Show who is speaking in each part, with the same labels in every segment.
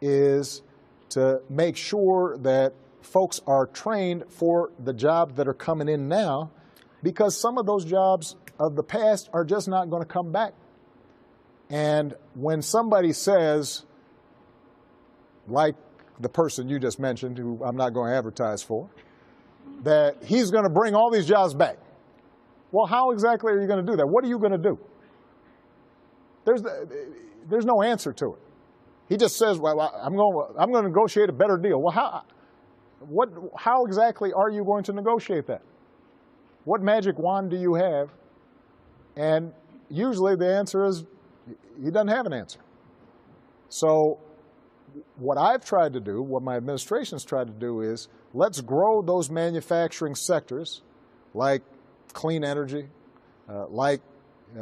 Speaker 1: is to make sure that folks are trained for the jobs that are coming in now, because some of those jobs of the past are just not going to come back. And when somebody says, like the person you just mentioned, who I'm not going to advertise for, that he's going to bring all these jobs back, well, how exactly are you going to do that? What are you going to do? There's no answer to it. He just says, well, I'm going to negotiate a better deal. Well, how exactly are you going to negotiate that? What magic wand do you have? And usually the answer is he doesn't have an answer. So what I've tried to do, what my administration's tried to do is, let's grow those manufacturing sectors like clean energy, like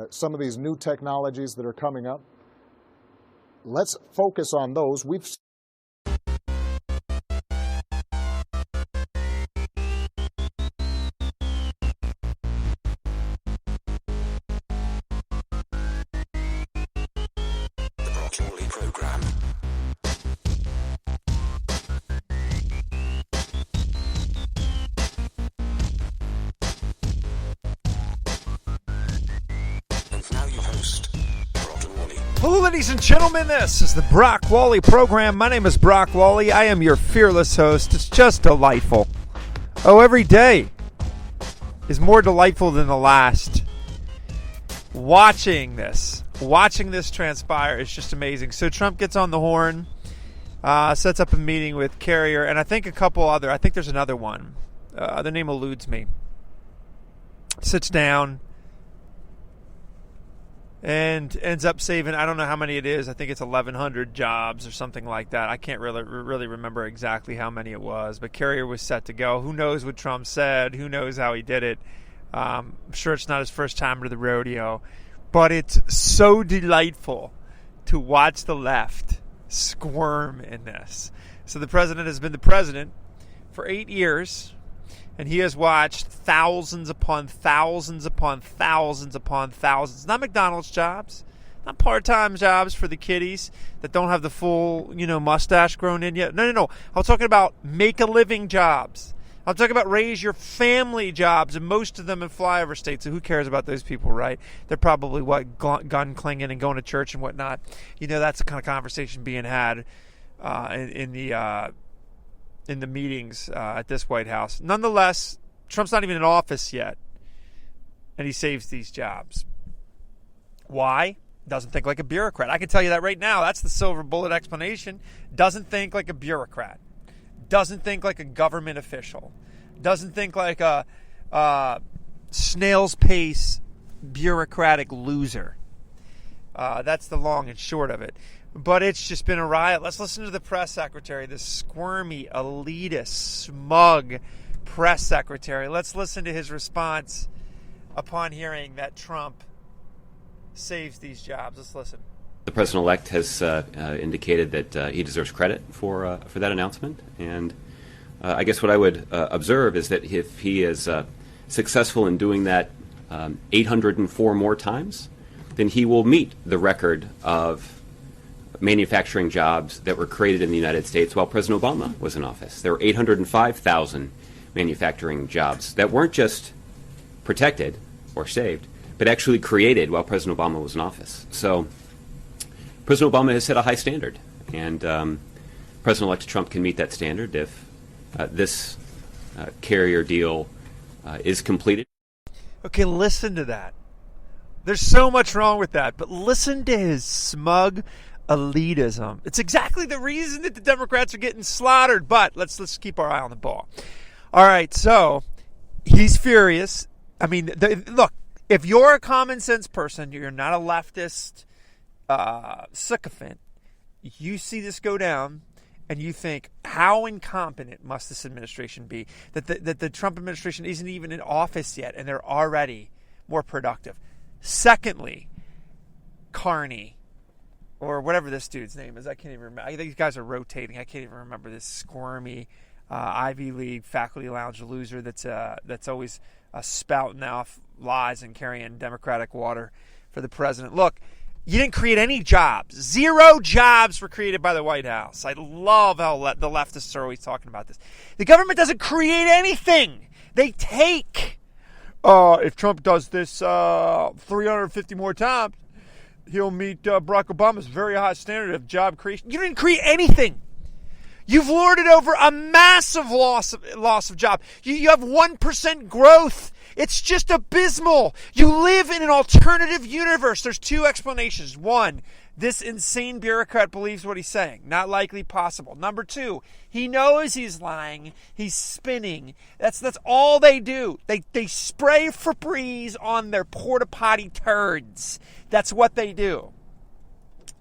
Speaker 1: some of these new technologies that are coming up. Let's focus on those. We've
Speaker 2: Hello, ladies and gentlemen. This is the Brock Wally program. My name is Brock Wally. I am your fearless host. It's just delightful. Oh, every day is more delightful than the last. Watching this transpire is just amazing. So Trump gets on the horn, sets up a meeting with Carrier, and I think I think there's another one. The name eludes me. Sits down and ends up saving, I don't know how many it is. I think it's 1,100 jobs or something like that. I can't really remember exactly how many it was, but Carrier was set to go. Who knows what Trump said? Who knows how he did it? I'm sure it's not his first time to the rodeo, but it's so delightful to watch the left squirm in this. So the president has been the president for 8 years, and he has watched thousands upon thousands upon thousands upon thousands. Not McDonald's jobs, not part-time jobs for the kiddies that don't have the full, mustache grown in yet. No. I'm talking about make-a-living jobs. I'm talking about raise your family jobs, and most of them in flyover states. So who cares about those people, right? They're probably, gun clinging and going to church and whatnot. That's the kind of conversation being had in the meetings at this White House. Nonetheless, Trump's not even in office yet, and he saves these jobs. Why? Doesn't think like a bureaucrat. I can tell you that right now. That's the silver bullet explanation. Doesn't think like a bureaucrat. Doesn't think like a government official. Doesn't think like a snail's pace bureaucratic loser. That's the long and short of it. But it's just been a riot. Let's listen to the press secretary, the squirmy, elitist, smug press secretary. Let's listen to his response upon hearing that Trump saves these jobs. Let's listen.
Speaker 3: The president-elect has indicated that he deserves credit for that announcement. And I guess what I would observe is that if he is successful in doing that 804 more times, then he will meet the record of manufacturing jobs that were created in the United States while President Obama was in office. There were 805,000 manufacturing jobs that weren't just protected or saved, but actually created while President Obama was in office. So President Obama has set a high standard, and President-elect Trump can meet that standard if this Carrier deal is completed.
Speaker 2: Okay, listen to that. There's so much wrong with that, but listen to his smug elitism. It's exactly the reason that the Democrats are getting slaughtered, but let's keep our eye on the ball. All right, so he's furious. I mean, look, if you're a common sense person, you're not a leftist sycophant, you see this go down and you think, how incompetent must this administration be that the Trump administration isn't even in office yet and they're already more productive. Secondly, Carney, or whatever this dude's name is, I can't even remember. I think these guys are rotating. I can't even remember this squirmy Ivy League faculty lounge loser that's always spouting off lies and carrying Democratic water for the president. Look, You didn't create any jobs. 0 jobs were created by the White House. I love how the leftists are always talking about this. The government doesn't create anything. They take. If Trump does this 350 more times, he'll meet Barack Obama's very high standard of job creation. You didn't create anything. You've lorded over a massive loss of job. You have 1% growth. It's just abysmal. You live in an alternative universe. There's 2 explanations. 1, this insane bureaucrat believes what he's saying. Not likely possible. Number 2, he knows he's lying. He's spinning. That's all they do. They spray Febreze on their porta potty turds. That's what they do.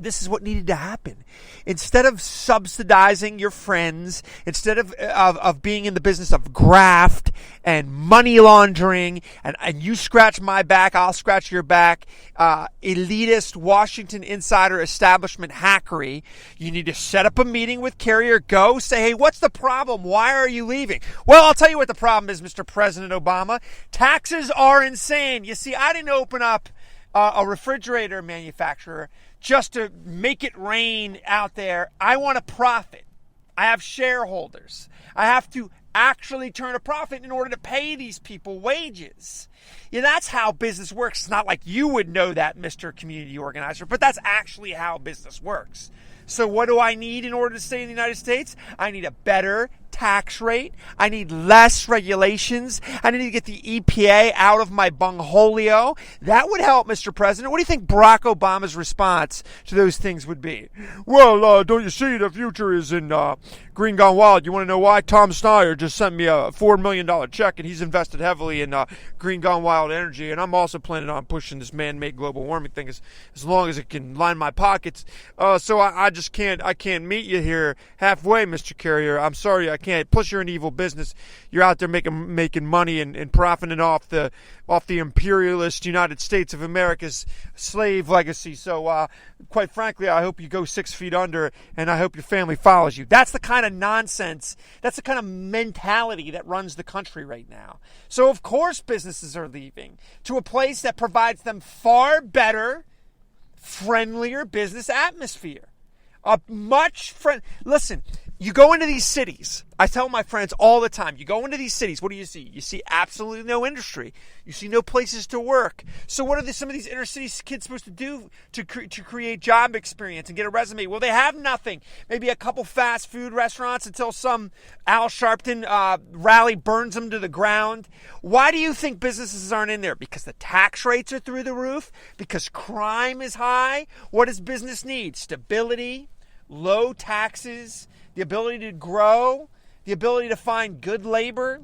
Speaker 2: This is what needed to happen. Instead of subsidizing your friends, instead of being in the business of graft and money laundering, and you scratch my back, I'll scratch your back, elitist Washington insider establishment hackery, you need to set up a meeting with Carrier. Go say, hey, what's the problem? Why are you leaving? Well, I'll tell you what the problem is, Mr. President Obama. Taxes are insane. You see, I didn't open up a refrigerator manufacturer just to make it rain out there. I want a profit. I have shareholders. I have to actually turn a profit in order to pay these people wages. Yeah, that's how business works. It's not like you would know that, Mr. Community Organizer, but that's actually how business works. So what do I need in order to stay in the United States? I need a better tax rate. I need less regulations. I need to get the EPA out of my bungholio. That would help, Mr. President. What do you think Barack Obama's response to those things would be? Well, don't you see the future is in Green Gone Wild? You want to know why? Tom Steyer just sent me a $4 million check, and he's invested heavily in Green Gone Wild energy, and I'm also planning on pushing this man-made global warming thing as long as it can line my pockets. So I just can't meet you here halfway, Mr. Carrier. I'm sorry, I can't. Plus, you're an evil business. You're out there making money and profiting off the imperialist United States of America's slave legacy. So, quite frankly, I hope you go 6 feet under, and I hope your family follows you. That's the kind of nonsense. That's the kind of mentality that runs the country right now. So, of course, businesses are leaving to a place that provides them far better, friendlier business atmosphere. Listen, you go into these cities. I tell my friends all the time, you go into these cities, what do you see? You see absolutely no industry. You see no places to work. So what are some of these inner city kids supposed to do to create job experience and get a resume? Well, they have nothing. Maybe a couple fast food restaurants until some Al Sharpton rally burns them to the ground. Why do you think businesses aren't in there? Because the tax rates are through the roof? Because crime is high? What does business need? Stability, low taxes, the ability to grow, the ability to find good labor.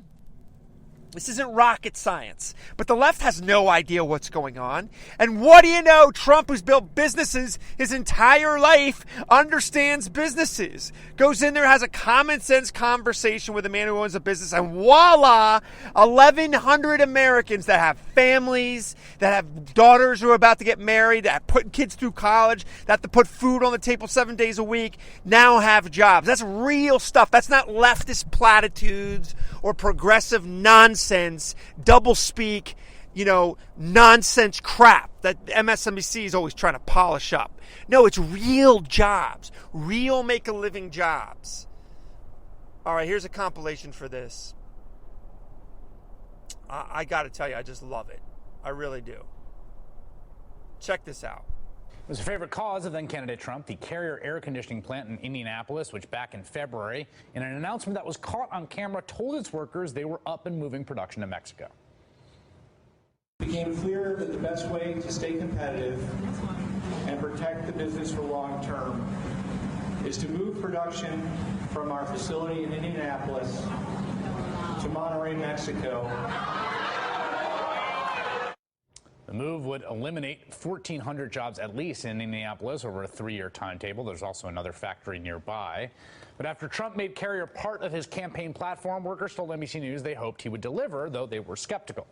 Speaker 2: This isn't rocket science, but the left has no idea what's going on. And what do you know? Trump, who's built businesses his entire life, understands businesses. Goes in there, has a common sense conversation with a man who owns a business, and voila, 1,100 Americans that have families, that have daughters who are about to get married, that put kids through college, that have to put food on the table 7 days a week, now have jobs. That's real stuff. That's not leftist platitudes or progressive nonsense, doublespeak, nonsense crap that MSNBC is always trying to polish up. No, it's real jobs, real make-a-living jobs. All right, here's a compilation for this. I got to tell you, I just love it. I really do. Check this out.
Speaker 4: It was a favorite cause of then-candidate Trump, the Carrier air conditioning plant in Indianapolis, which back in February, in an announcement that was caught on camera, told its workers they were up and moving production to Mexico.
Speaker 5: It became clear that the best way to stay competitive and protect the business for long term is to move production from our facility in Indianapolis to Monterrey, Mexico.
Speaker 4: The move would eliminate 1,400 jobs at least in Indianapolis over a 3-year timetable. There's also another factory nearby. But after Trump made Carrier part of his campaign platform, workers told NBC News they hoped he would deliver, though they were skeptical.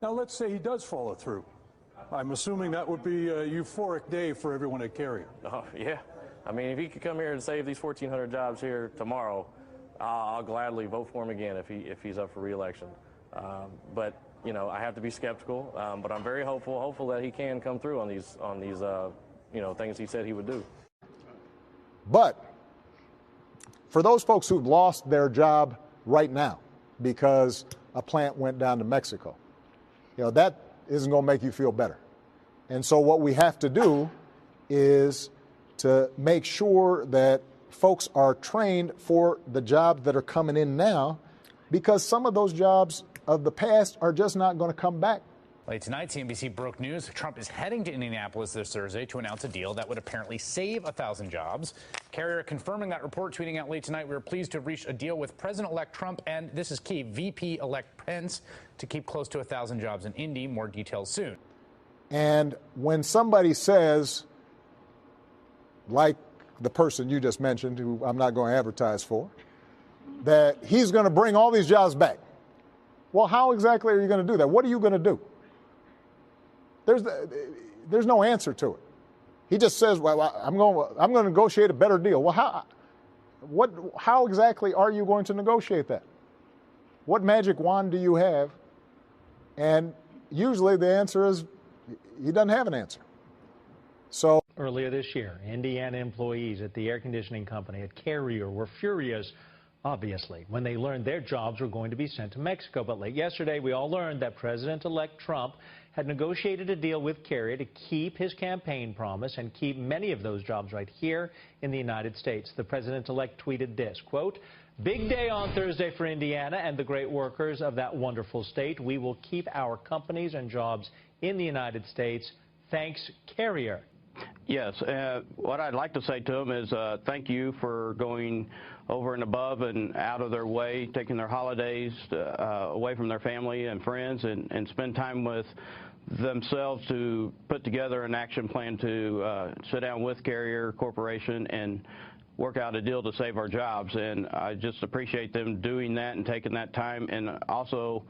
Speaker 6: Now, let's say he does follow through. I'm assuming that would be a euphoric day for everyone at Carrier.
Speaker 7: Oh, yeah. I mean, if he could come here and save these 1,400 jobs here tomorrow, I'll gladly vote for him again if he's up for re-election. But I have to be skeptical, but I'm very hopeful that he can come through on these things he said he would do.
Speaker 1: But for those folks who've lost their job right now because a plant went down to Mexico, that isn't going to make you feel better. And so what we have to do is to make sure that folks are trained for the jobs that are coming in now, because some of those jobs of the past are just not going to come back.
Speaker 4: Late tonight, CNBC broke news. Trump is heading to Indianapolis this Thursday to announce a deal that would apparently save 1,000 jobs. Carrier confirming that report, tweeting out late tonight, we were pleased to have reached a deal with President-elect Trump and, this is key, VP-elect Pence to keep close to 1,000 jobs in Indy. More details soon.
Speaker 1: And when somebody says, like the person you just mentioned, who I'm not going to advertise for, that he's going to bring all these jobs back, well, how exactly are you going to do that? What are you going to do? There's no answer to it. He just says, well, I'm going to negotiate a better deal. Well, how exactly are you going to negotiate that? What magic wand do you have? And usually the answer is he doesn't have an answer. So
Speaker 8: earlier this year, Indiana employees at the air conditioning company at Carrier were furious, obviously, when they learned their jobs were going to be sent to Mexico. But late yesterday, we all learned that President-elect Trump had negotiated a deal with Carrier to keep his campaign promise and keep many of those jobs right here in the United States. The president-elect tweeted this, quote, "Big day on Thursday for Indiana and the great workers of that wonderful state. We will keep our companies and jobs in the United States. Thanks, Carrier."
Speaker 9: Yes, what I'd like to say to them is thank you for going over and above and out of their way, taking their holidays away from their family and friends and spend time with themselves to put together an action plan to sit down with Carrier Corporation and work out a deal to save our jobs. And I just appreciate them doing that and taking that time, and also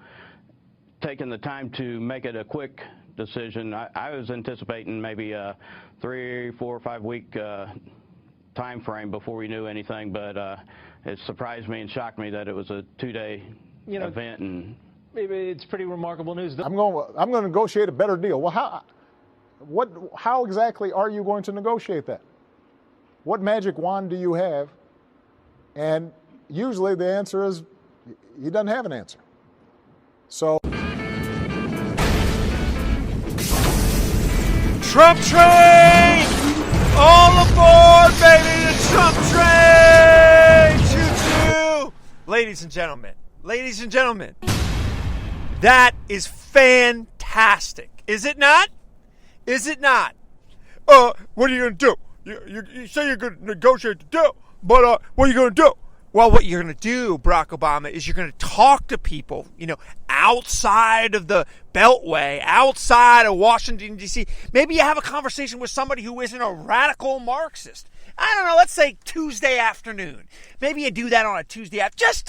Speaker 9: taking the time to make it a quick decision. I was anticipating maybe a 3, 4, 5 week time frame before we knew anything, but it surprised me and shocked me that it was a 2-day event. And
Speaker 8: it's pretty remarkable news.
Speaker 1: I'm going to negotiate a better deal. Well, how exactly are you going to negotiate that? What magic wand do you have? And usually the answer is he doesn't have an answer. So
Speaker 2: Trump train! All aboard, baby! The Trump train! Choo-choo! Ladies and gentlemen, that is fantastic. Is it not? Is it not? What are you going to do? You say you're going to negotiate the deal, but what are you going to do? Well, what you're going to do, Barack Obama, is you're going to talk to people, outside of the Beltway, outside of Washington, D.C. Maybe you have a conversation with somebody who isn't a radical Marxist. I don't know, let's say Tuesday afternoon. Maybe you do that on a Tuesday afternoon just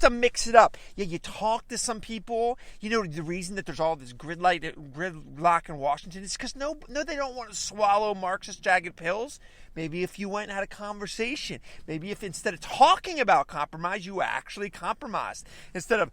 Speaker 2: to mix it up. Yeah, you talk to some people. The reason that there's all this gridlock in Washington is because no, they don't want to swallow Marxist jagged pills. Maybe if you went and had a conversation, maybe if instead of talking about compromise, you actually compromised. Instead of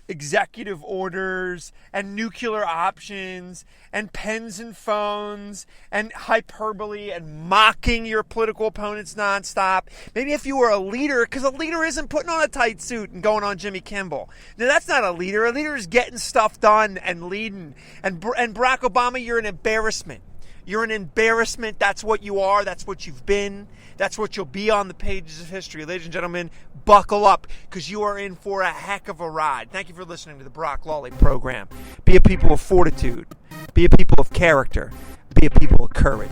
Speaker 2: executive orders and nuclear options and pens and phones and hyperbole and mocking your political opponents nonstop. Maybe if you were a leader, because a leader isn't putting on a tight suit and going on Jimmy Kimmel. Now, that's not a leader. A leader is getting stuff done and leading. And Barack Obama, you're an embarrassment. You're an embarrassment. That's what you are. That's what you've been. That's what you'll be on the pages of history. Ladies and gentlemen, buckle up, because you are in for a heck of a ride. Thank you for listening to the Brock Lawley program. Be a people of fortitude. Be a people of character. Be a people of courage.